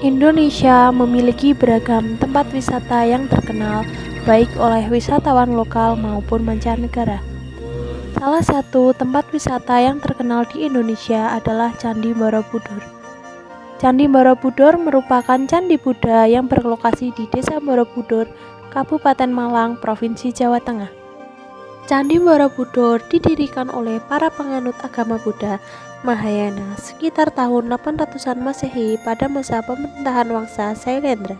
Indonesia memiliki beragam tempat wisata yang terkenal baik oleh wisatawan lokal maupun mancanegara. Salah satu tempat wisata yang terkenal di Indonesia adalah Candi Borobudur. Candi Borobudur merupakan candi Buddha yang berlokasi di Desa Borobudur, Kabupaten Malang, Provinsi Jawa Tengah. Candi Borobudur didirikan oleh para penganut agama Buddha Mahayana sekitar tahun 800-an Masehi pada masa pemerintahan Wangsa Sailendra.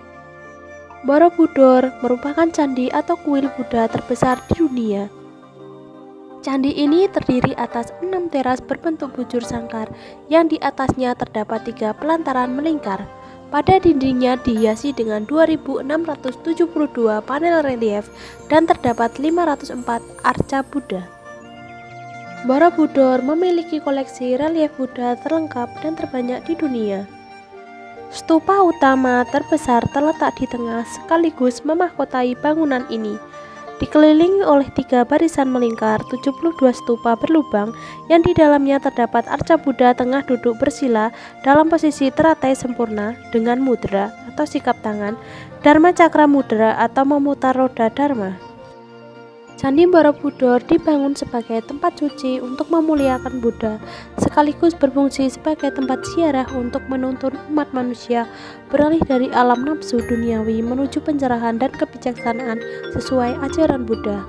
Borobudur merupakan candi atau kuil Buddha terbesar di dunia. Candi ini terdiri atas 6 teras berbentuk bujur sangkar yang di atasnya terdapat 3 pelantaran melingkar. Pada dindingnya dihiasi dengan 2.672 panel relief dan terdapat 504 arca Buddha. Borobudur memiliki koleksi relief Buddha terlengkap dan terbanyak di dunia. Stupa utama terbesar terletak di tengah sekaligus memahkotai bangunan ini. Dikelilingi oleh 3 barisan melingkar, 72 stupa berlubang yang di dalamnya terdapat arca Buddha tengah duduk bersila dalam posisi teratai sempurna dengan mudra atau sikap tangan, Dharma Cakra Mudra atau memutar roda Dharma. Candi Borobudur dibangun sebagai tempat suci untuk memuliakan Buddha, sekaligus berfungsi sebagai tempat ziarah untuk menuntun umat manusia beralih dari alam nafsu duniawi menuju pencerahan dan kebijaksanaan sesuai ajaran Buddha.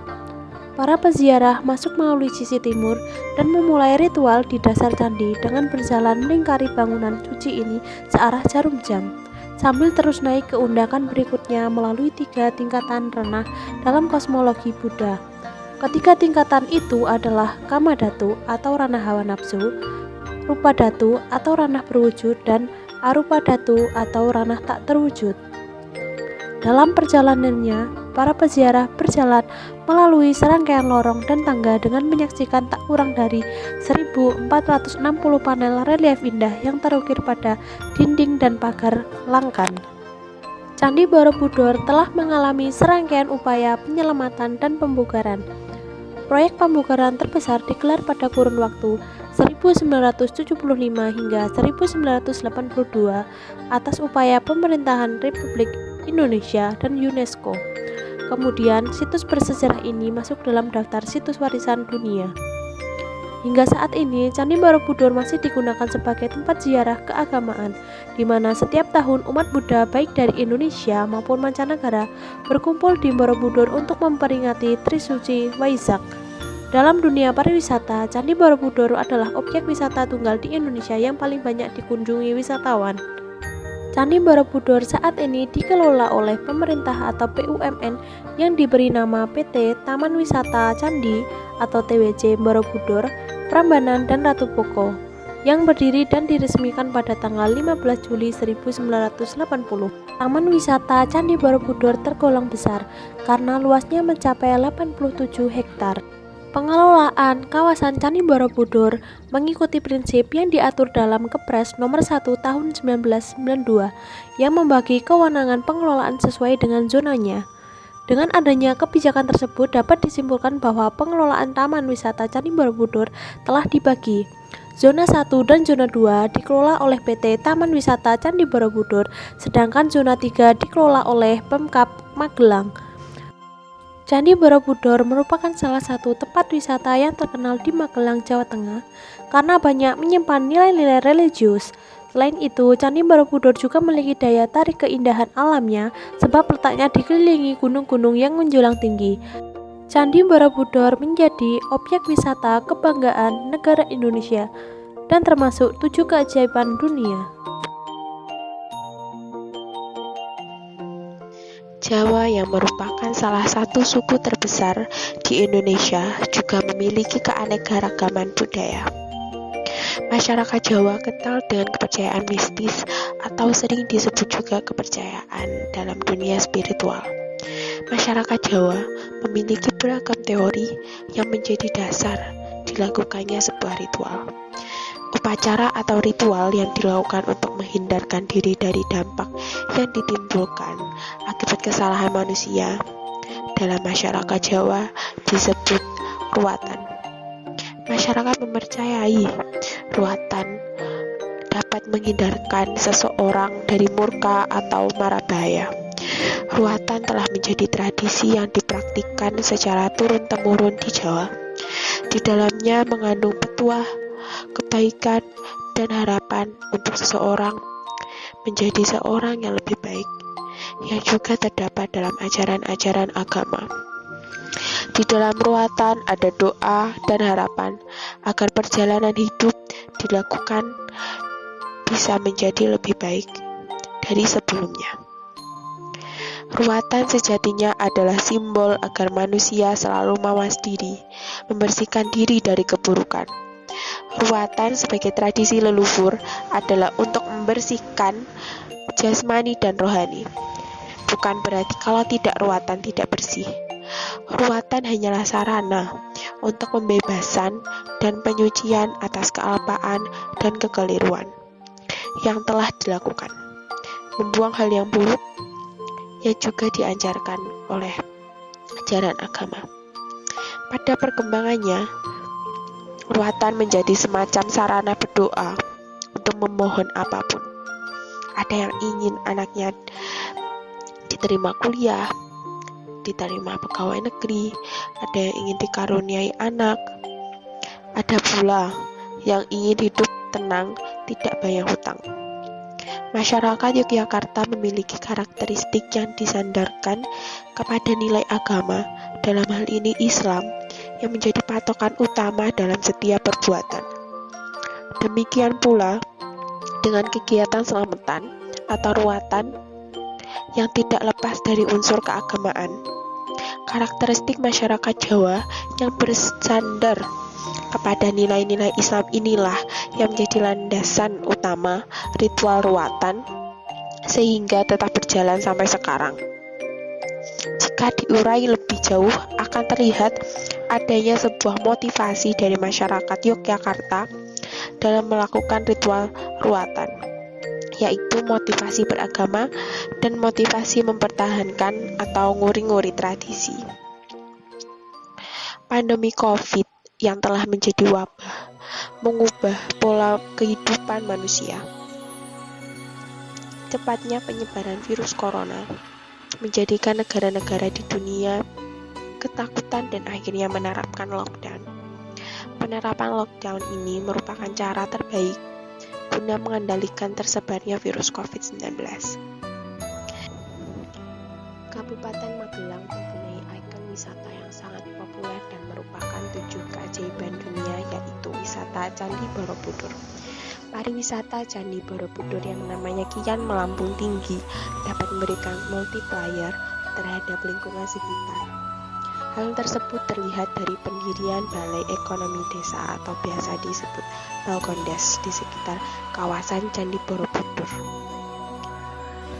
Para peziarah masuk melalui sisi timur dan memulai ritual di dasar candi dengan berjalan melingkari bangunan suci ini searah jarum jam, sambil terus naik ke undakan berikutnya melalui 3 tingkatan ranah dalam kosmologi Buddha. Ketiga tingkatan itu adalah Kama Dhatu atau ranah hawa nafsu, Rupa Dhatu atau ranah berwujud, dan Arupa Dhatu atau ranah tak terwujud. Dalam perjalanannya, para peziarah berjalan melalui serangkaian lorong dan tangga dengan menyaksikan tak kurang dari 1.460 panel relief indah yang terukir pada dinding dan pagar langkan. Candi Borobudur telah mengalami serangkaian upaya penyelamatan dan pembugaran. Proyek pembugaran terbesar digelar pada kurun waktu 1975 hingga 1982 atas upaya pemerintahan Republik Indonesia dan UNESCO. Kemudian, situs bersejarah ini masuk dalam daftar situs warisan dunia. Hingga saat ini, Candi Borobudur masih digunakan sebagai tempat ziarah keagamaan, di mana setiap tahun umat Buddha baik dari Indonesia maupun mancanegara berkumpul di Borobudur untuk memperingati Trisuci Waisak. Dalam dunia pariwisata, Candi Borobudur adalah objek wisata tunggal di Indonesia yang paling banyak dikunjungi wisatawan. Candi Borobudur saat ini dikelola oleh pemerintah atau BUMN yang diberi nama PT Taman Wisata Candi atau TWC Borobudur, Prambanan dan Ratu Boko, yang berdiri dan diresmikan pada tanggal 15 Juli 1980. Taman wisata Candi Borobudur tergolong besar karena luasnya mencapai 87 hektar. Pengelolaan kawasan Candi Borobudur mengikuti prinsip yang diatur dalam Kepres Nomor 1 Tahun 1992 yang membagi kewenangan pengelolaan sesuai dengan zonanya. Dengan adanya kebijakan tersebut dapat disimpulkan bahwa pengelolaan Taman Wisata Candi Borobudur telah dibagi. Zona 1 dan Zona 2 dikelola oleh PT Taman Wisata Candi Borobudur, sedangkan Zona 3 dikelola oleh Pemkab Magelang. Candi Borobudur merupakan salah satu tempat wisata yang terkenal di Magelang, Jawa Tengah karena banyak menyimpan nilai-nilai religius. Selain itu, Candi Borobudur juga memiliki daya tarik keindahan alamnya sebab letaknya dikelilingi gunung-gunung yang menjulang tinggi. Candi Borobudur menjadi objek wisata kebanggaan negara Indonesia dan termasuk 7 keajaiban dunia. Jawa yang merupakan salah satu suku terbesar di Indonesia juga memiliki keanekaragaman budaya. Masyarakat Jawa kental dengan kepercayaan mistis atau sering disebut juga kepercayaan dalam dunia spiritual. Masyarakat Jawa memiliki beragam teori yang menjadi dasar dilakukannya sebuah ritual. Upacara atau ritual yang dilakukan untuk menghindarkan diri dari dampak yang ditimbulkan akibat kesalahan manusia dalam masyarakat Jawa disebut ruatan. Masyarakat mempercayai ruatan dapat menghindarkan seseorang dari murka atau mara bahaya. Ruatan telah menjadi tradisi yang dipraktikkan secara turun-temurun di Jawa. Di dalamnya mengandung petuah, kebaikan, dan harapan untuk seseorang menjadi seorang yang lebih baik, yang juga terdapat dalam ajaran-ajaran agama. Di dalam ruatan ada doa dan harapan agar perjalanan hidup dilakukan bisa menjadi lebih baik dari sebelumnya. Ruatan sejatinya adalah simbol agar manusia selalu mawas diri, membersihkan diri dari keburukan. Ruatan sebagai tradisi leluhur adalah untuk membersihkan jasmani dan rohani. Bukan berarti kalau tidak ruatan tidak bersih. Ruatan hanyalah sarana untuk pembebasan dan penyucian atas kealpaan dan kekeliruan yang telah dilakukan. Membuang hal yang buruk yang juga diajarkan oleh ajaran agama. Pada perkembangannya, ruatan menjadi semacam sarana berdoa untuk memohon apapun. Ada yang ingin anaknya diterima kuliah, diterima pegawai negeri, ada yang ingin dikaruniai anak, ada pula yang ingin hidup tenang, tidak bayar hutang. Masyarakat Yogyakarta memiliki karakteristik yang disandarkan kepada nilai agama, dalam hal ini Islam, yang menjadi patokan utama dalam setiap perbuatan. Demikian pula dengan kegiatan selamatan atau ruatan yang tidak lepas dari unsur keagamaan. Karakteristik masyarakat Jawa yang bersandar kepada nilai-nilai Islam inilah yang menjadi landasan utama ritual ruatan sehingga tetap berjalan sampai sekarang. Jika diurai lebih jauh akan terlihat adanya sebuah motivasi dari masyarakat Yogyakarta dalam melakukan ritual ruatan, yaitu motivasi beragama dan motivasi mempertahankan atau nguri-nguri tradisi. Pandemi COVID yang telah menjadi wabah mengubah pola kehidupan manusia. Cepatnya penyebaran virus corona menjadikan negara-negara di dunia ketakutan dan akhirnya menerapkan lockdown. Penerapan lockdown ini merupakan cara terbaik guna mengendalikan tersebarnya virus COVID-19. Kabupaten Magelang mempunyai ikon wisata yang sangat populer dan merupakan 7 keajaiban dunia, yaitu wisata Candi Borobudur. Pariwisata Candi Borobudur yang namanya kian melambung tinggi dapat memberikan multiplier terhadap lingkungan sekitar. Hal tersebut terlihat dari pendirian Balai Ekonomi Desa atau biasa disebut Balkondes di sekitar kawasan Candi Borobudur.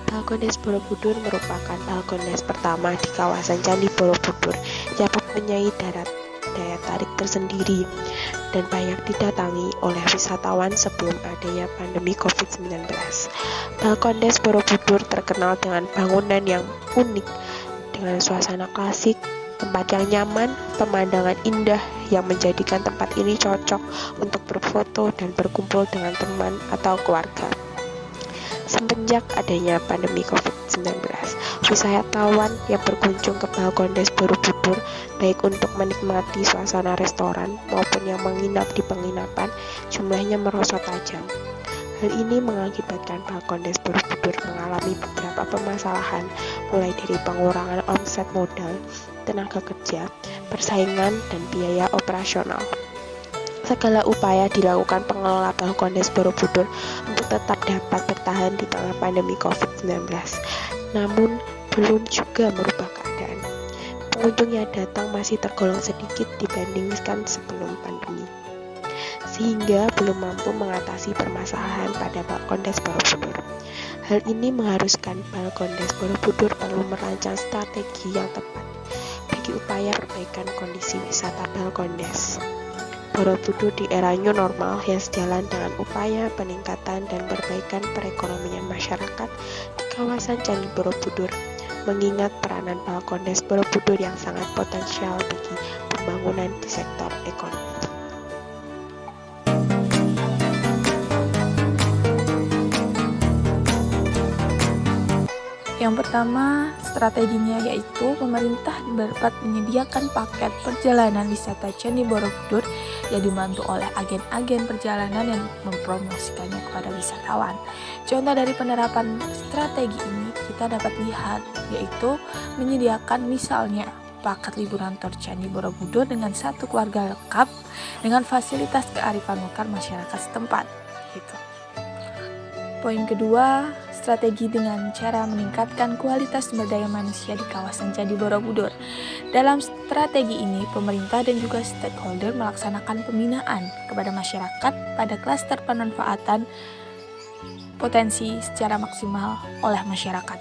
Balkondes Borobudur merupakan Balkondes pertama di kawasan Candi Borobudur yang mempunyai daya tarik tersendiri dan banyak didatangi oleh wisatawan sebelum adanya pandemi COVID-19. Balkondes Borobudur terkenal dengan bangunan yang unik dengan suasana klasik, tempat yang nyaman, pemandangan indah yang menjadikan tempat ini cocok untuk berfoto dan berkumpul dengan teman atau keluarga. Semenjak adanya pandemi COVID-19, wisatawan yang berkunjung ke Balkondes Borobudur baik untuk menikmati suasana restoran maupun yang menginap di penginapan jumlahnya merosot tajam. Hal ini mengakibatkan Balkondes Borobudur mengalami beberapa permasalahan mulai dari pengurangan omset modal, tenaga kerja, persaingan, dan biaya operasional. Segala upaya dilakukan pengelola Balkondes Borobudur untuk tetap dapat bertahan di tengah pandemi COVID-19, namun belum juga merubah keadaan. Pengunjung yang datang masih tergolong sedikit dibandingkan sebelum pandemi, sehingga belum mampu mengatasi permasalahan pada Balkondes Borobudur. Hal ini mengharuskan Balkondes Borobudur perlu merancang strategi yang tepat bagi upaya perbaikan kondisi wisata Balkondes Borobudur di era new normal yang sejalan dengan upaya peningkatan dan perbaikan perekonomian masyarakat di kawasan Candi Borobudur, mengingat peranan Balkondes Borobudur yang sangat potensial bagi pembangunan di sektor ekonomi. Yang pertama, strateginya yaitu pemerintah dapat menyediakan paket perjalanan wisata Candi Borobudur yang dibantu oleh agen-agen perjalanan yang mempromosikannya kepada wisatawan. Contoh dari penerapan strategi ini kita dapat lihat, yaitu menyediakan misalnya paket liburan tur Candi Borobudur dengan satu keluarga lengkap dengan fasilitas kearifan lokal masyarakat setempat. Gitu. Poin kedua, strategi dengan cara meningkatkan kualitas sumber daya manusia di kawasan Candi Borobudur. Dalam strategi ini, pemerintah dan juga stakeholder melaksanakan pembinaan kepada masyarakat pada klaster pemanfaatan potensi secara maksimal oleh masyarakat,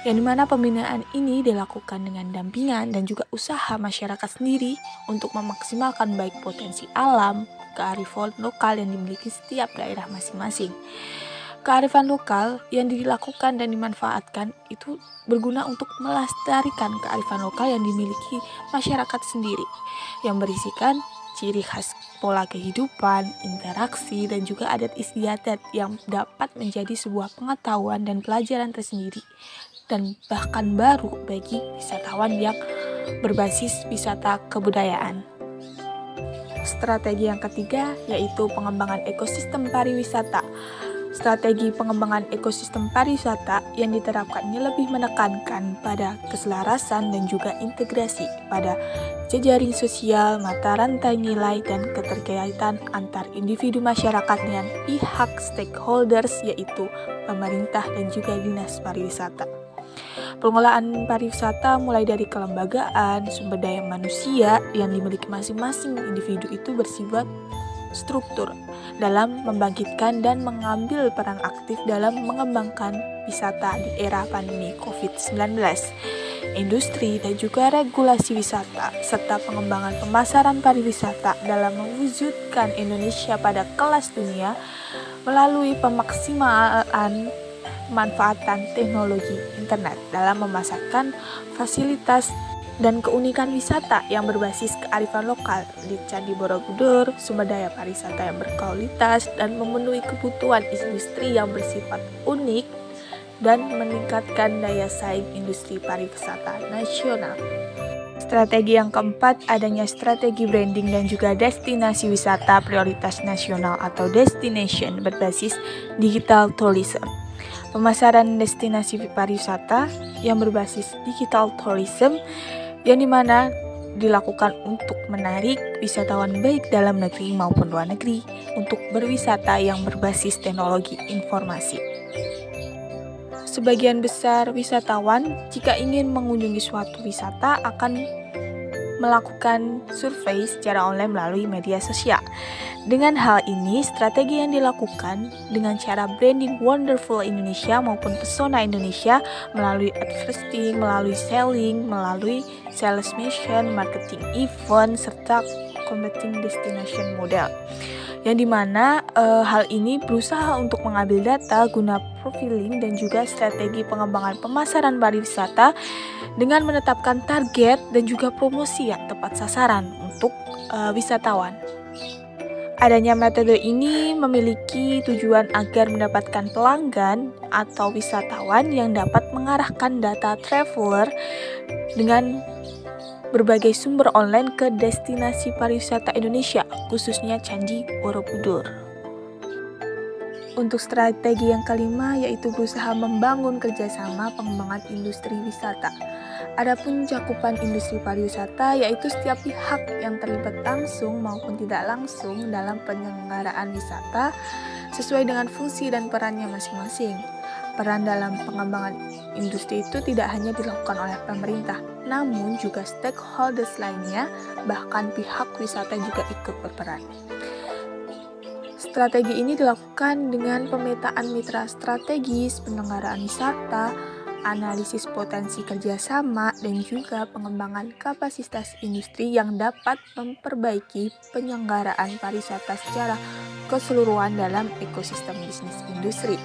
yang dimana pembinaan ini dilakukan dengan dampingan dan juga usaha masyarakat sendiri untuk memaksimalkan baik potensi alam, kearifan lokal yang dimiliki setiap daerah masing-masing. Kearifan lokal yang dilakukan dan dimanfaatkan itu berguna untuk melestarikan kearifan lokal yang dimiliki masyarakat sendiri, yang berisikan ciri khas pola kehidupan, interaksi, dan juga adat istiadat yang dapat menjadi sebuah pengetahuan dan pelajaran tersendiri dan bahkan baru bagi wisatawan yang berbasis wisata kebudayaan. Strategi yang ketiga yaitu pengembangan ekosistem pariwisata. Strategi pengembangan ekosistem pariwisata yang diterapkannya lebih menekankan pada keselarasan dan juga integrasi pada jejaring sosial, mata rantai nilai, dan keterkaitan antar individu masyarakat dengan pihak stakeholders yaitu pemerintah dan juga dinas pariwisata. Pengelolaan pariwisata mulai dari kelembagaan, sumber daya manusia yang dimiliki masing-masing individu itu bersifat struktur dalam membangkitkan dan mengambil peran aktif dalam mengembangkan wisata di era pandemi COVID-19, industri dan juga regulasi wisata, serta pengembangan pemasaran pariwisata dalam mewujudkan Indonesia pada kelas dunia melalui pemaksimalan pemanfaatan teknologi internet dalam memasarkan fasilitas dan keunikan wisata yang berbasis kearifan lokal di Candi Borobudur, sumber daya pariwisata yang berkualitas dan memenuhi kebutuhan industri yang bersifat unik dan meningkatkan daya saing industri pariwisata nasional. Strategi yang keempat, adanya strategi branding dan juga destinasi wisata prioritas nasional atau destination berbasis digital tourism. Pemasaran destinasi pariwisata yang berbasis digital tourism yang dimana dilakukan untuk menarik wisatawan baik dalam negeri maupun luar negeri untuk berwisata yang berbasis teknologi informasi. Sebagian besar wisatawan jika ingin mengunjungi suatu wisata akan melakukan survei secara online melalui media sosial. Dengan hal ini, strategi yang dilakukan dengan cara branding Wonderful Indonesia maupun Pesona Indonesia melalui advertising, melalui selling, melalui sales mission, marketing event, serta competing destination model. Yang dimana hal ini berusaha untuk mengambil data guna profiling dan juga strategi pengembangan pemasaran pariwisata dengan menetapkan target dan juga promosi yang tepat sasaran untuk wisatawan. Adanya metode ini memiliki tujuan agar mendapatkan pelanggan atau wisatawan yang dapat mengarahkan data traveler dengan berbagai sumber online ke destinasi pariwisata Indonesia, khususnya Candi Borobudur. Untuk strategi yang kelima yaitu berusaha membangun kerjasama pengembangan industri wisata. Adapun cakupan industri pariwisata yaitu setiap pihak yang terlibat langsung maupun tidak langsung dalam penyelenggaraan wisata sesuai dengan fungsi dan perannya masing-masing. Peran dalam pengembangan industri itu tidak hanya dilakukan oleh pemerintah, namun juga stakeholders lainnya, bahkan pihak wisata juga ikut berperan. Strategi ini dilakukan dengan pemetaan mitra strategis, penyelenggaraan wisata, analisis potensi kerjasama, dan juga pengembangan kapasitas industri yang dapat memperbaiki penyelenggaraan pariwisata secara keseluruhan dalam ekosistem bisnis industri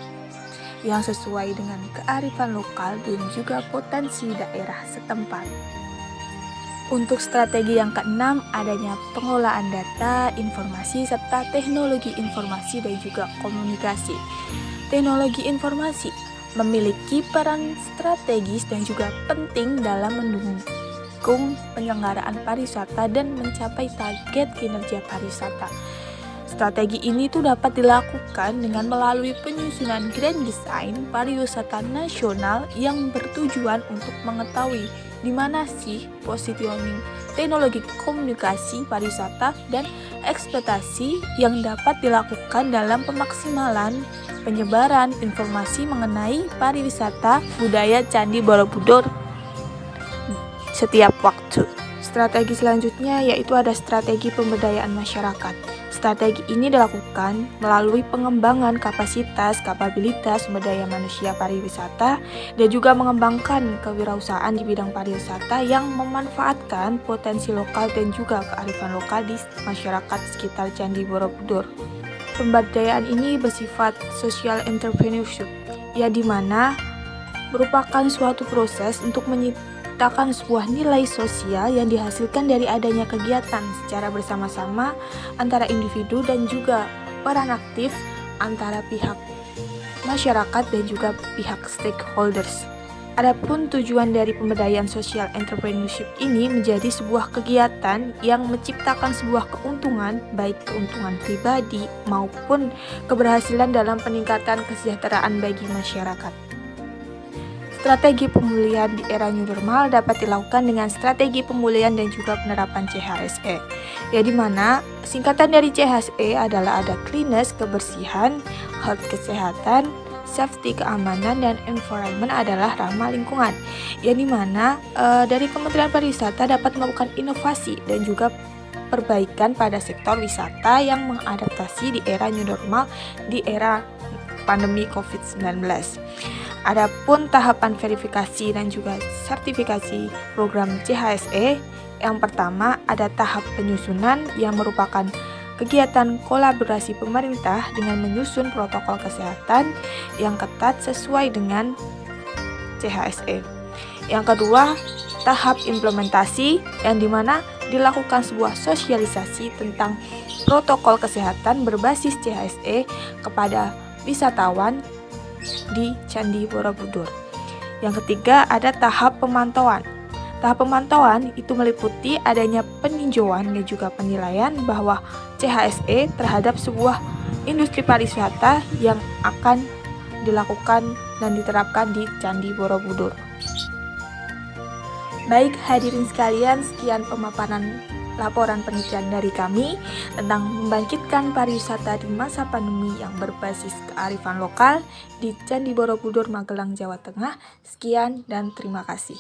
yang sesuai dengan kearifan lokal dan juga potensi daerah setempat. Untuk strategi yang keenam, adanya pengelolaan data, informasi, serta teknologi informasi dan juga komunikasi. Teknologi informasi memiliki peran strategis dan juga penting dalam mendukung penyelenggaraan pariwisata dan mencapai target kinerja pariwisata. Strategi ini tuh dapat dilakukan dengan melalui penyusunan Grand Design Pariwisata Nasional yang bertujuan untuk mengetahui di mana sih positioning teknologi komunikasi pariwisata dan ekspektasi yang dapat dilakukan dalam pemaksimalan penyebaran informasi mengenai pariwisata budaya Candi Borobudur setiap waktu. Strategi selanjutnya yaitu ada strategi pemberdayaan masyarakat. Strategi ini dilakukan melalui pengembangan kapabilitas sumber daya manusia pariwisata dan juga mengembangkan kewirausahaan di bidang pariwisata yang memanfaatkan potensi lokal dan juga kearifan lokal di masyarakat sekitar Candi Borobudur. Pemberdayaan ini bersifat social entrepreneurship, ya di mana merupakan suatu proses untuk menciptakan sebuah nilai sosial yang dihasilkan dari adanya kegiatan secara bersama-sama antara individu dan juga peran aktif antara pihak masyarakat dan juga pihak stakeholders. Adapun tujuan dari pemberdayaan social entrepreneurship ini menjadi sebuah kegiatan yang menciptakan sebuah keuntungan, baik keuntungan pribadi maupun keberhasilan dalam peningkatan kesejahteraan bagi masyarakat. Strategi pemulihan di era new normal dapat dilakukan dengan strategi pemulihan dan juga penerapan CHSE. Ya di mana singkatan dari CHSE adalah ada cleanliness, kebersihan, health kesehatan, safety keamanan, dan environment adalah ramah lingkungan. Ya di mana dari Kementerian Pariwisata dapat melakukan inovasi dan juga perbaikan pada sektor wisata yang mengadaptasi di era new normal di era pandemi COVID-19. Adapun tahapan verifikasi dan juga sertifikasi program CHSE, yang pertama ada tahap penyusunan yang merupakan kegiatan kolaborasi pemerintah dengan menyusun protokol kesehatan yang ketat sesuai dengan CHSE. Yang kedua, tahap implementasi yang dimana dilakukan sebuah sosialisasi tentang protokol kesehatan berbasis CHSE kepada wisatawan di Candi Borobudur. Yang ketiga ada tahap pemantauan. Tahap pemantauan itu meliputi adanya peninjauan dan juga penilaian bahwa CHSE terhadap sebuah industri pariwisata yang akan dilakukan dan diterapkan di Candi Borobudur. Baik hadirin sekalian, sekian pemaparan laporan penelitian dari kami tentang membangkitkan pariwisata di masa pandemi yang berbasis kearifan lokal di Candi Borobudur, Magelang, Jawa Tengah. Sekian dan terima kasih.